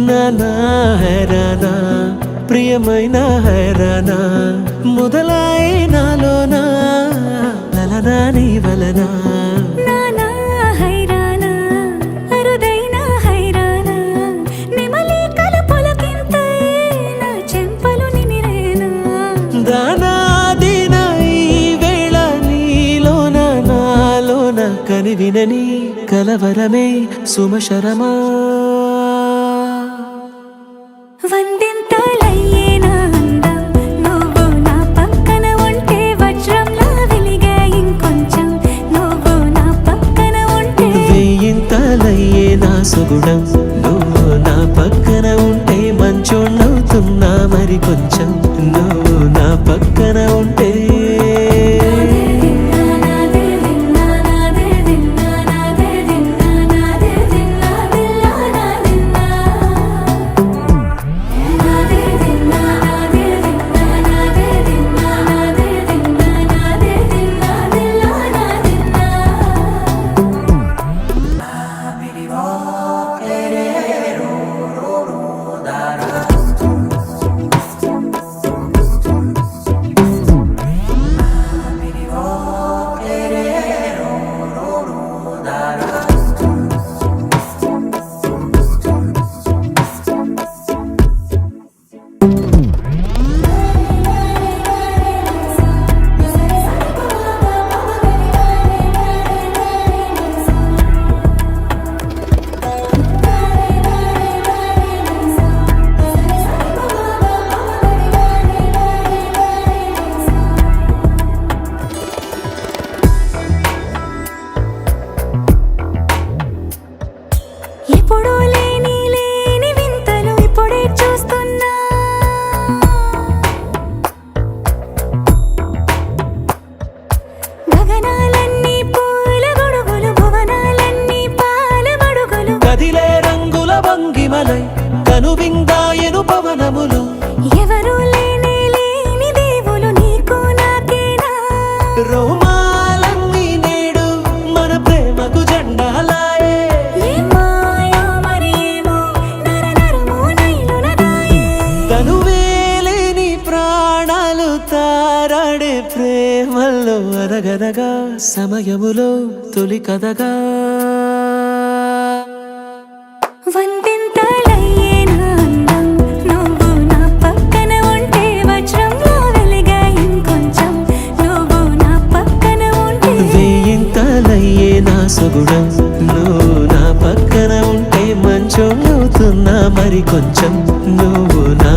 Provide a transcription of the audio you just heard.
నానా హైరానా ప్రియమైన హైరానా మొదలాయి నాలోనా లలనా నీ వలనా నానా హైరానా అరుదైన హైరానా నెమలి కలుపులకింతై నా చెంపలు నిమిరేనా దానా దీనా ఈ వేళ నీలోన నాలోన కనివినని కలవరమే సుమశరమా వందింతలయ్యేనా అందం నువ్వు నా పక్కన ఉంటే వజ్రంలా వెలిగే ఇంకొంచెం నువ్వు నా పక్కన ఉంటే వెయ్యింతలయ్యే నా సుగుణం నువ్వు నా పక్కన ఉంటే మంచోళ్ళవుతున్నా మరి కొంచెం నువ్వు నా పక్కన ఉంటే ఎప్పుడూ లేని వింతలు ఇప్పుడే చూస్తున్నా గగనాలన్నీ పూల గొడుగులు భువనాలన్నీ పాల మడుగులు కదిలే రంగుల భంగిమలై కనువిందాయను పవనములు ఎవరూ లేని దేవులు నీకు నాకేనా రోమాలన్నీ నేడు మన ప్రేమకు జెండాలాయే ఏ మాయో మరి ఏమో నరనరమో నైలునదాయే తనువేలేని ప్రాణాలు తారాడే ప్రేమల్లో అరగనగా సమయములో తొలి కథగా వందింతలయ్యేనా అందం నువ్వు నా పక్కన ఉంటే వజ్రంలా వెలిగే ఇంకొంచెం నువ్వు నా పక్కన ఉంటే వెయ్యింతలయ్యే నా సుగుణం నువ్వు నా పక్కన ఉంటే మంచోళ్ళవుతున్నా మరి కొంచెం నువ్వు నా